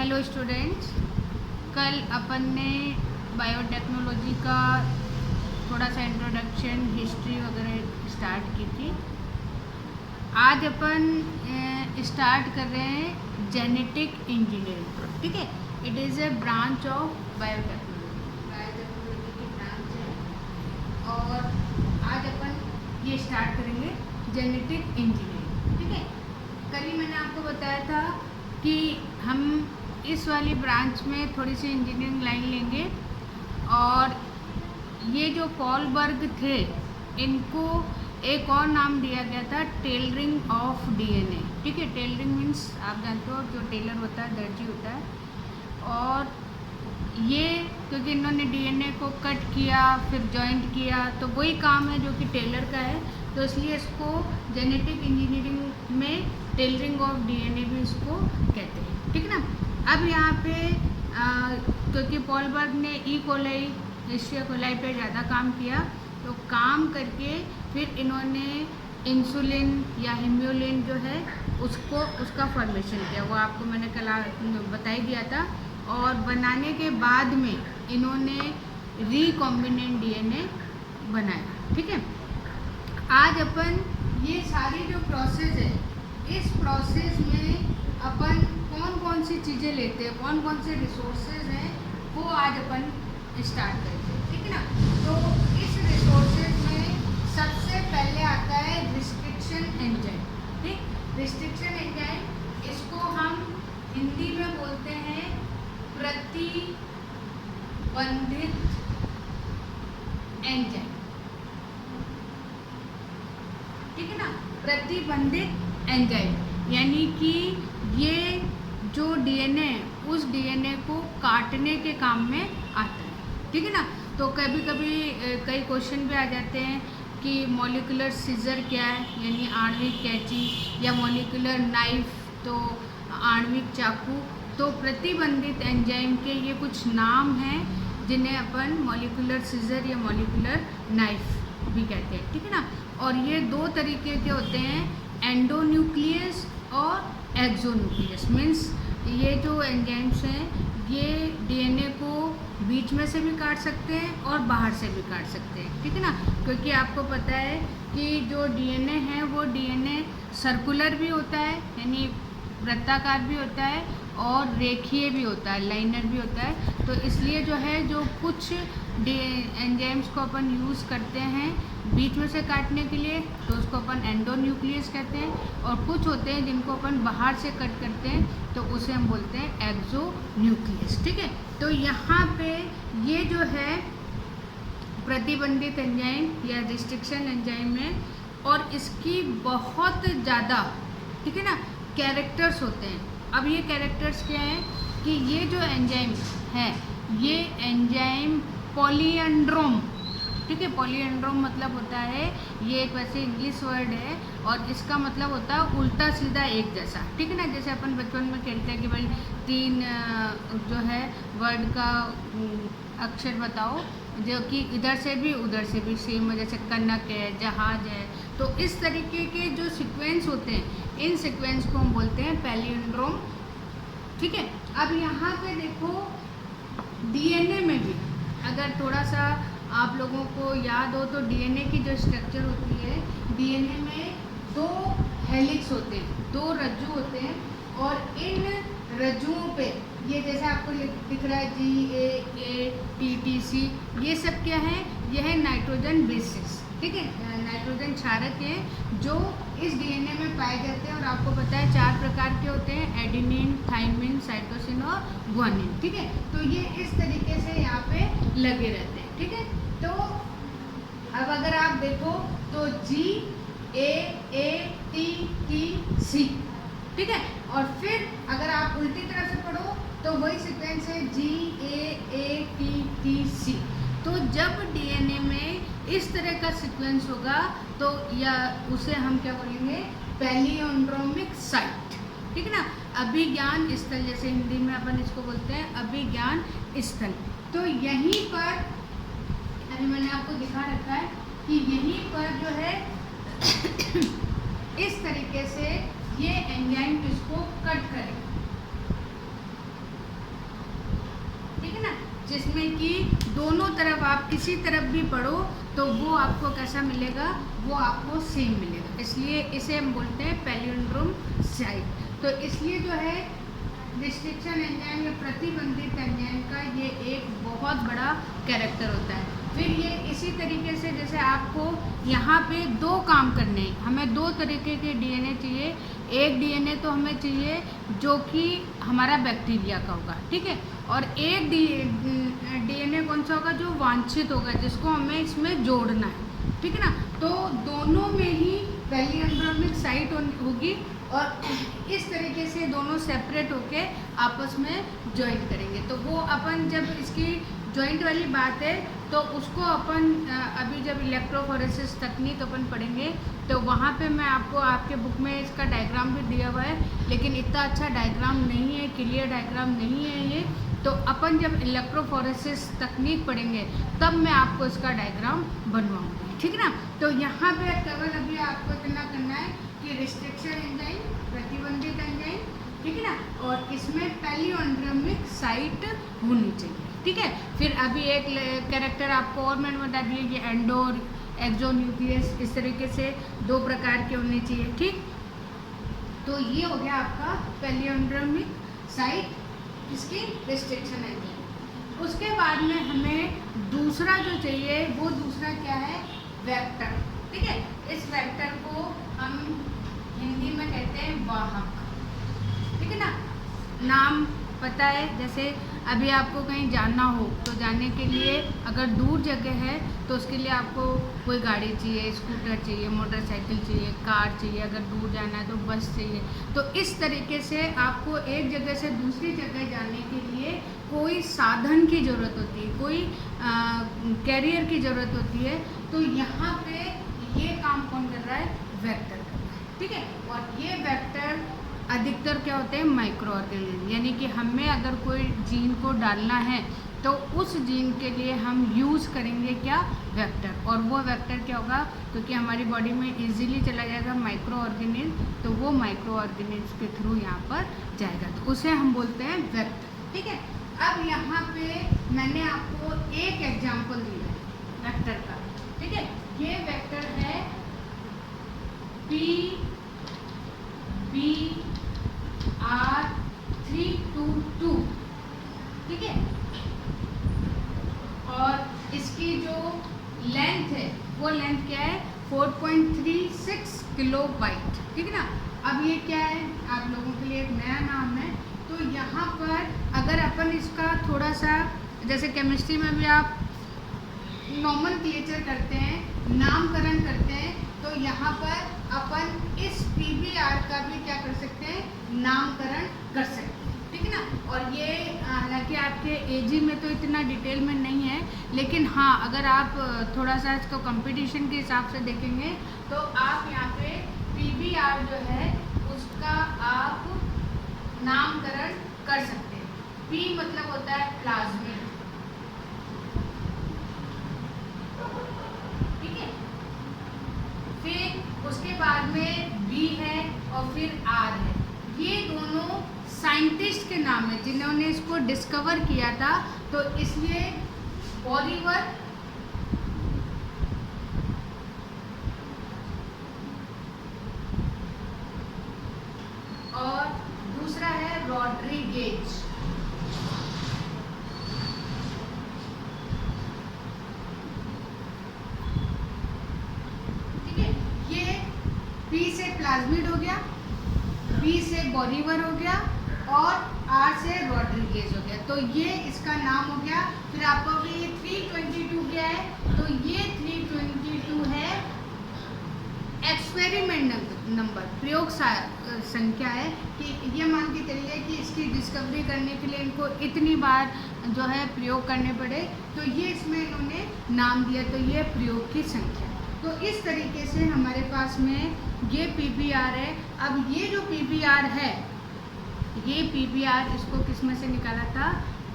Hello students, कल अपन ने biotechnology का थोड़ा सा इंट्रोडक्शन, हिस्ट्री वगैरह स्टार्ट की थी। आज अपन स्टार्ट कर रहे हैं जेनेटिक इंजीनियरिंग। ठीक है, it is a branch of biotechnology की ब्रांच है और आज अपन ये स्टार्ट करेंगे जेनेटिक इंजीनियरिंग। ठीक है, कल ही मैंने आपको बताया था कि हम इस वाली ब्रांच में थोड़ी सी इंजीनियरिंग लाइन लेंगे और ये जो कॉलबर्ग थे इनको एक और नाम दिया गया था, टेलरिंग ऑफ डीएनए। ठीक है, टेलरिंग मीन्स आप जानते हो जो टेलर होता है, दर्जी होता है। और ये क्योंकि इन्होंने डीएनए को कट किया फिर जॉइंट किया, तो वही काम है जो कि टेलर का है, तो इसलिए इसको जेनेटिक इंजीनियरिंग में टेलरिंग ऑफ डीएनए भी इसको कहते हैं। ठीक है ना। अब यहाँ पे क्योंकि कॉलबर्ग ने ई कोलाई, एशिया कोलाई पे ज़्यादा काम किया, तो काम करके फिर इन्होंने इंसुलिन या हिम्यूलिन जो है उसका फॉर्मेशन किया। वो आपको मैंने कल बता ही दिया था। और बनाने के बाद में इन्होंने रिकॉम्बिनेंट डीएनए बनाया। ठीक है, आज अपन ये सारी जो प्रोसेस है, इस प्रोसेस में अपन कौन कौन सी चीज़ें लेते हैं, कौन कौन से रिसोर्सेज हैं, वो आज अपन स्टार्ट करते हैं। ठीक है ना। तो इस रिसोर्सेज में सबसे पहले आता है रिस्ट्रिक्शन एंजाइम। ठीक, रिस्ट्रिक्शन एंजाइम, इसको हम हिंदी में बोलते हैं प्रतिबंधित एंजाइम। ठीक है ना, प्रतिबंधित एंजाइम, यानी कि ये जो डीएनए उस डीएनए को काटने के काम में आता है। ठीक है ना। तो कभी कभी कई क्वेश्चन भी आ जाते हैं कि मॉलिक्यूलर सीजर क्या है, यानी आणविक कैंची, या मॉलिक्यूलर नाइफ तो आणविक चाकू। तो प्रतिबंधित एंजाइम के ये कुछ नाम हैं जिन्हें अपन मॉलिक्यूलर सीजर या मॉलिक्यूलर नाइफ भी कहते हैं। ठीक है ना। और ये दो तरीके के होते हैं, एंडोन्यूक्लियस और एक्सोन्यूक्लियस। मीन्स ये जो एंजाइम्स हैं ये डीएनए को बीच में से भी काट सकते हैं और बाहर से भी काट सकते हैं। ठीक है ना, क्योंकि आपको पता है कि जो डीएनए है वो डीएनए सर्कुलर भी होता है, यानी वृत्ताकार भी होता है, और रेखीय भी होता है, लाइनर भी होता है। तो इसलिए जो है, जो कुछ एंजाइम्स को अपन यूज़ करते हैं बीच में से काटने के लिए, तो उसको अपन एंडोन्यूक्लियस कहते हैं, और कुछ होते हैं जिनको अपन बाहर से कट करते हैं तो उसे हम बोलते हैं एक्सोन्यूक्लियस। ठीक है, तो यहाँ पे ये जो है प्रतिबंधित एंजाइम या रिस्ट्रिक्शन एंजाइम है, और इसकी बहुत ज़्यादा, ठीक है ना, कैरेक्टर्स होते हैं। अब ये कैरेक्टर्स क्या हैं कि ये जो एंजाइम है ये एंजाइम पॉलीएंड्रोम, ठीक है, पॉलीएंड्रोम मतलब होता है, ये एक वैसे इंग्लिश वर्ड है और इसका मतलब होता है उल्टा सीधा एक जैसा। ठीक है ना, जैसे अपन बचपन में खेलते हैं कि भाई तीन जो है वर्ड का अक्षर बताओ जो कि इधर से भी उधर से भी सेम हो, जैसे कनक है, जहाज है। तो इस तरीके के जो सीक्वेंस होते हैं, इन सीक्वेंस को हम बोलते हैं पैलियंड्रोम। ठीक है, अब यहाँ पे देखो डीएनए में भी अगर थोड़ा सा आप लोगों को याद हो तो डीएनए की जो स्ट्रक्चर होती है, डीएनए में दो हेलिक्स होते हैं, दो रज्जु होते हैं, और इन रज्जुओं पे ये जैसे आपको दिख रहा है GAATTC, ये सब क्या है, यह है नाइट्रोजन बेसिस। ठीक है, नाइट्रोजन क्षारक है जो इस डीएनए में पाए जाते हैं, और आपको पता है 4 प्रकार के होते हैं, एडेनिन, थाइमिन, साइटोसिन और ग्वानिन। ठीक है, तो ये इस तरीके से यहाँ पे लगे रहते हैं। ठीक है, तो अब अगर आप देखो तो GAATTC, ठीक है, और फिर अगर आप उल्टी तरफ से पढ़ो तो वही सीक्वेंस है GAATTC। तो जब डीएनए में इस तरह का सीक्वेंस होगा तो या उसे हम क्या बोलेंगे, पैलियोंड्रोमिक साइट। ठीक है ना, अभिज्ञान स्थल, जैसे हिंदी में अपन इसको बोलते हैं अभिज्ञान स्थल। तो यहीं पर अभी मैंने आपको दिखा रखा है कि यहीं पर जो है इस तरीके से ये एंजाइम इसको कट करेगा। जिसमें कि दोनों तरफ आप किसी तरफ भी पढ़ो तो वो आपको कैसा मिलेगा, वो आपको सेम मिलेगा। इसलिए इसे हम बोलते हैं पैलिंड्रोम साइट। तो इसलिए जो है रिस्ट्रिक्शन एंजाइम या प्रतिबंधित एंजाइम का ये एक बहुत बड़ा कैरेक्टर होता है। फिर ये इसी तरीके से जैसे आपको यहाँ पे दो काम करने हैं, हमें दो तरीके के डीएनए चाहिए। एक डीएनए तो हमें चाहिए जो कि हमारा बैक्टीरिया का होगा, ठीक है, और एक डीएनए कौन सा होगा, जो वांछित होगा, जिसको हमें इसमें जोड़ना है, ठीक है ना। तो दोनों में ही पैलिंड्रोमिक साइट होगी और इस तरीके से दोनों सेपरेट होके आपस में ज्वाइन करेंगे। तो वो अपन जब इसकी जॉइंट वाली बात है तो उसको अपन अभी जब इलेक्ट्रोफोरेसिस तकनीक अपन पढ़ेंगे तो वहाँ पे मैं आपको आपके बुक में इसका डायग्राम भी दिया हुआ है, लेकिन इतना अच्छा डायग्राम नहीं है, क्लियर डायग्राम नहीं है ये। तो अपन जब इलेक्ट्रोफोरेसिस तकनीक पढ़ेंगे तब मैं आपको इसका डायग्राम बनवाऊँगी, ठीक है ना। तो यहाँ पे केवल अभी आपको इतना करना है कि रिस्ट्रिक्शन एंजाइम, प्रतिबंधित एंजाइम, ठीक है ना, और इसमें पैलिंड्रोमिक साइट होनी चाहिए, ठीक है। फिर अभी एक कैरेक्टर आपको और मैंने बता दिया कि एंडो और एक्सोन्यूक्लियस, इस तरीके से दो प्रकार के होने चाहिए, ठीक। तो ये हो गया आपका पैलिंड्रोमिक साइट, इसकी रिस्ट्रिक्शन एंजाइम। उसके बाद में हमें दूसरा जो चाहिए वो दूसरा क्या है, वेक्टर, ठीक है। इस वेक्टर को हम हिंदी में कहते हैं वाहक, ठीक है ना। नाम पता है, जैसे अभी आपको कहीं जाना हो तो जाने के लिए अगर दूर जगह है तो उसके लिए आपको कोई गाड़ी चाहिए, स्कूटर चाहिए, मोटरसाइकिल चाहिए, कार चाहिए, अगर दूर जाना है तो बस चाहिए। तो इस तरीके से आपको एक जगह से दूसरी जगह जाने के लिए कोई साधन की ज़रूरत होती है, कोई कैरियर की ज़रूरत होती है। तो यहाँ पे ये काम कौन कर रहा है, वेक्टर कर रहा है, ठीक है। और ये वेक्टर अधिकतर क्या होते हैं, माइक्रो ऑर्गेनिज्म, यानी कि हमें अगर कोई जीन को डालना है तो उस जीन के लिए हम यूज़ करेंगे क्या, वेक्टर। और वो वेक्टर क्या होगा, क्योंकि हमारी बॉडी में इजीली चला जाएगा माइक्रो ऑर्गेनिज्म, तो वो माइक्रो ऑर्गेनिज्म के थ्रू यहाँ पर जाएगा, तो उसे हम बोलते हैं वेक्टर, ठीक है। अब यहाँ पे मैंने आपको एक एग्जाम्पल दिया है वेक्टर का, ठीक है। ये वेक्टर है PBR322, ठीक है। और इसकी जो लेंथ है वो लेंथ क्या है, 4.36 किलोबाइट, ठीक है ना। अब ये क्या है, आप लोगों के लिए एक नया नाम है। तो यहाँ पर अगर अपन इसका थोड़ा सा, जैसे केमिस्ट्री में भी आप नोमेनक्लेचर करते हैं, नामकरण करते हैं, तो यहाँ पर अपन इस PBR का भी क्या कर सकते हैं, नामकरण कर सकते हैं, ठीक है ना। और ये हालांकि आपके एजी में तो इतना डिटेल में नहीं है, लेकिन हाँ अगर आप थोड़ा सा इसको कंपटीशन के हिसाब से देखेंगे तो आप यहाँ पे PBR जो है उसका आप नामकरण कर सकते हैं। P मतलब होता है प्लाज्मिड, ठीक है। फिर उसके बाद में B है और फिर R है। ये दोनों साइंटिस्ट के नाम है जिन्होंने इसको डिस्कवर किया था, तो इसलिए बॉरीवर और दूसरा है रॉड्रिगेज, ठीक है। ये P से प्लाज्मिड हो गया, B से बॉरीवर हो गया और R से रॉड्रिगेज हो गया, तो ये इसका नाम हो गया। फिर आपको भी ये 322 क्या है, तो ये 322 है एक्सपेरिमेंट नंबर, प्रयोग संख्या है, कि ये मान के चलिए कि इसकी डिस्कवरी करने के लिए इनको इतनी बार जो है प्रयोग करने पड़े, तो ये इसमें इन्होंने नाम दिया, तो ये प्रयोग की संख्या। तो इस तरीके से हमारे पास में ये PBR है। अब ये जो PBR है, ये PBR इसको किस में से निकाला था,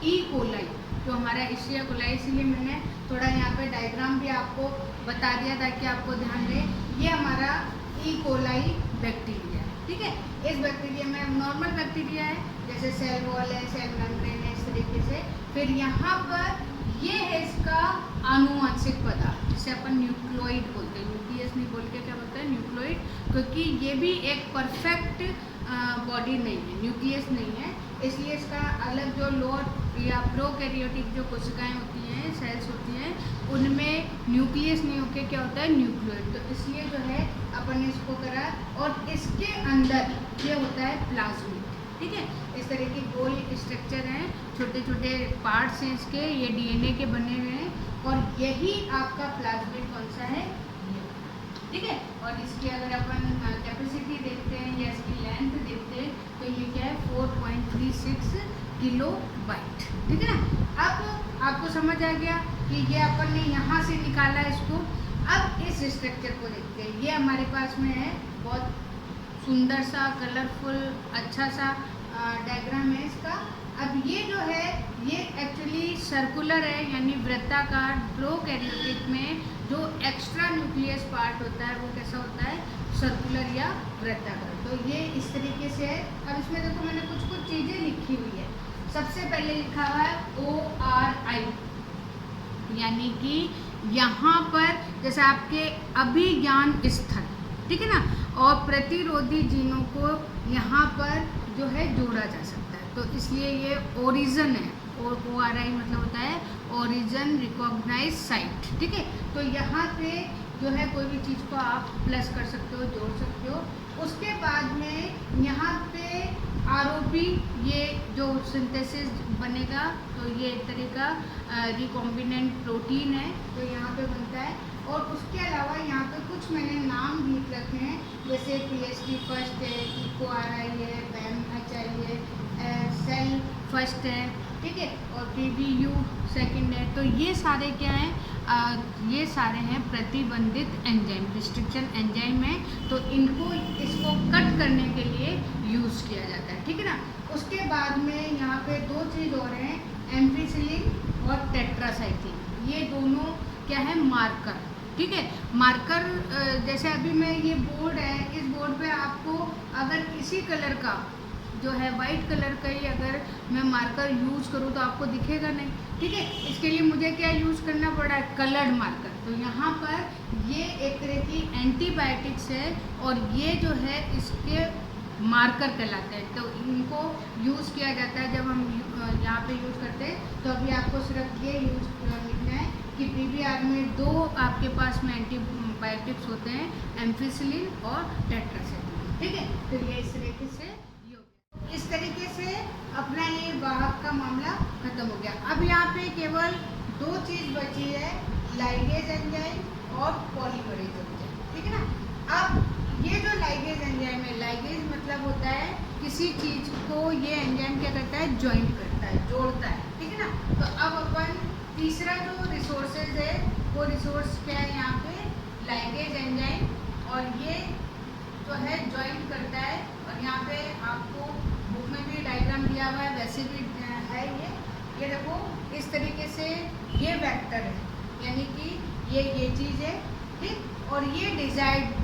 ई कोलाई, तो हमारा इश्रिया कोलाई, इसीलिए मैंने थोड़ा यहाँ पे डायग्राम भी आपको बता दिया ताकि आपको ध्यान रहे। ये हमारा ई कोलाई बैक्टीरिया है, ठीक है। इस बैक्टीरिया में नॉर्मल बैक्टीरिया है, जैसे सेल वॉल है, सेल मेम्ब्रेन है, इस तरीके से। फिर यहाँ पर ये है इसका आनुवंशिक पदार्थ, जिसे अपन न्यूक्लियोइड बोलते हैं। न्यूक्लियस नहीं बोल के क्या बोलते हैं, न्यूक्लियोइड, क्योंकि ये भी एक परफेक्ट बॉडी नहीं है, न्यूक्लियस नहीं है, इसलिए इसका अलग जो लोअर या प्रोकैरियोटिक जो कोशिकाएं होती हैं, सेल्स होती हैं, उनमें न्यूक्लियस नहीं होके क्या होता है, न्यूक्लियोइड। तो इसलिए जो है अपन ने इसको करा, और इसके अंदर ये होता है प्लाज्मिड। ठीक है, इस तरह की गोल स्ट्रक्चर हैं, छोटे छोटे पार्ट्स हैं इसके, ये डीएनए के बने हुए हैं, और यही आपका प्लाज्मिड कौन सा है, ठीक है। और इसकी अगर अपन कैपेसिटी देखते हैं या इसकी लेंथ देखते हैं तो ये क्या है, 4.36 किलोबाइट। ठीक है ना। अब आपको समझ आ गया कि ये अपन ने यहाँ से निकाला इसको। अब इस स्ट्रक्चर को देखते हैं, ये हमारे पास में है, बहुत सुंदर सा कलरफुल अच्छा सा डायग्राम है इसका। अब ये जो है ये एक्चुअली सर्कुलर है, यानी वृत्ताकार। प्रोकैरियोटिक में जो एक्स्ट्रा न्यूक्लियस पार्ट होता है वो कैसा होता है, सर्कुलर या वृत्ताकार। तो ये इस तरीके से है। अब इसमें देखो मैंने कुछ कुछ चीज़ें लिखी हुई है। सबसे पहले लिखा हुआ है ORI, यानी कि यहाँ पर जैसे आपके अभिज्ञान स्थल, ठीक है ना, और प्रतिरोधी जीनों को यहाँ पर जो है जोड़ा जा सकता है, तो इसलिए ये ओरिजिन है। और ORI मतलब होता है ओरिजिन रिकॉग्नाइज साइट। ठीक है, तो यहाँ पे जो है कोई भी चीज़ को आप प्लस कर सकते हो, जोड़ सकते हो। उसके बाद में यहाँ पे ROP, ये जो सिंथेसिस बनेगा, तो ये एक तरह का रिकॉम्बिनेंट प्रोटीन है, तो यहाँ पे बनता है। और उसके अलावा यहाँ पे कुछ मैंने नाम भी रखे हैं, जैसे PhD फर्स्ट है, EcoRI है, BAMHI है, सेल फर्स्ट है, ठीक है, और PBU सेकंड है। तो ये सारे क्या हैं, ये सारे हैं प्रतिबंधित एंजाइम, रिस्ट्रिक्शन एंजाइम है, तो इसको कट करने के लिए यूज़ किया जाता है। ठीक है ना। उसके बाद में यहाँ पे दो चीज़ और हैं, एम्फिसिलिन और टेट्रासाइक्लिन। ये दोनों क्या है, मार्कर। ठीक है, मार्कर जैसे अभी मैं ये बोर्ड है, इस बोर्ड पे आपको अगर इसी कलर का जो है वाइट कलर का ही अगर मैं मार्कर यूज़ करूँ तो आपको दिखेगा नहीं। ठीक है, इसके लिए मुझे क्या यूज़ करना पड़ा है, कलर्ड मार्कर। तो यहाँ पर ये एक तरह की एंटीबायोटिक्स है, और ये जो है इसके मार्कर कहलाते हैं। तो इनको यूज़ किया जाता है जब हम यहाँ पे यूज़ करते हैं। तो अभी आपको सिर्फ ये यूज़ लिखना है कि PBR में दो आपके पास में एंटीबायोटिक्स होते हैं, एम्फिसिलिन और टेट्रासाइक्लिन। ठीक है, तो ये इस तरीके से इस तरीके से अपना ये वाहक का मामला खत्म हो गया। अब यहाँ पे केवल दो चीज़ बची है, लाइगेज एंजाइम और पॉलीमरेज एंजाइम। ठीक है ना। अब ये जो लाइगेज एंजाइम है, लाइगेज मतलब होता है किसी चीज़ को ये एंजाइम क्या करता है, ज्वाइंट करता है, जोड़ता है। ठीक है ना। तो अब अपन तीसरा जो रिसोर्सेज है वो रिसोर्स क्या है, यहाँ पे लाइगेज एंजाइम, और ये जो है ज्वाइंट करता है। और यहाँ पे आपको बुक में भी डायग्राम दिया हुआ है, वैसे भी है ये देखो इस तरीके से ये वेक्टर है, यानी कि ये चीज़ है, ठीक, और ये डिजायर्ड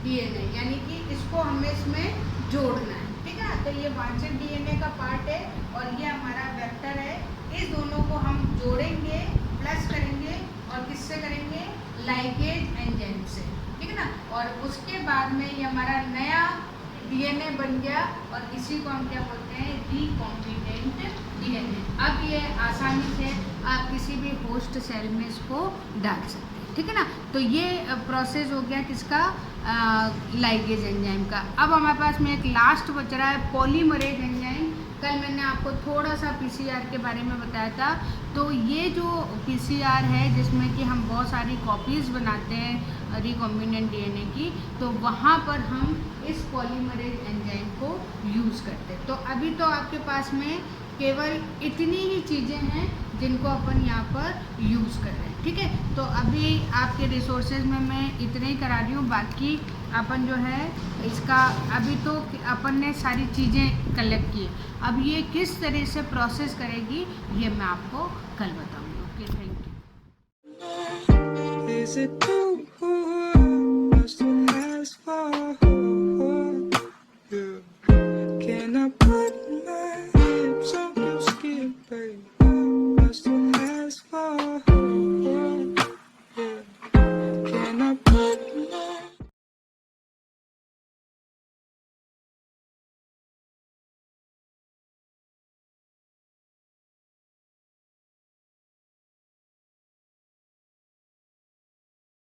DNA, यानी कि इसको हमें इसमें जोड़ना है। ठीक है ना। तो ये वांछित DNA का पार्ट है, और ये हमारा वेक्टर है। इस दोनों को हम जोड़ेंगे, प्लस करेंगे, और किससे करेंगे, लाइगेज एंजाइम से। ठीक है ना। और उसके बाद में ये हमारा नया DNA बन गया, और इसी को हम क्या बोलते हैं, रिकॉम्बिनेंट DNA। अब ये आसानी से आप किसी भी होस्ट सेल में इसको डाल सकते हैं। ठीक है ना। तो ये प्रोसेस हो गया किसका, लाइगेज एंजाइम का। अब हमारे पास में एक लास्ट बच रहा है, पॉलीमरेज एंजाइम। कल मैंने आपको थोड़ा सा PCR के बारे में बताया था। तो ये जो PCR है, जिसमें कि हम बहुत सारी कॉपीज़ बनाते हैं रिकॉम्बिनेंट DNA की, तो वहाँ पर हम इस पॉलीमरेज एंजाइम को यूज़ करते हैं। तो अभी तो आपके पास में केवल इतनी ही चीज़ें हैं जिनको अपन यहाँ पर यूज़ कर रहे हैं। ठीक है, तो अभी आपके रिसोर्सेज में मैं इतने ही करा रही हूँ, बाकी अपन जो है इसका अभी तो अपन ने सारी चीज़ें कलेक्ट की, अब ये किस तरह से प्रोसेस करेगी ये मैं आपको कल बताऊँगी। Okay, thank you.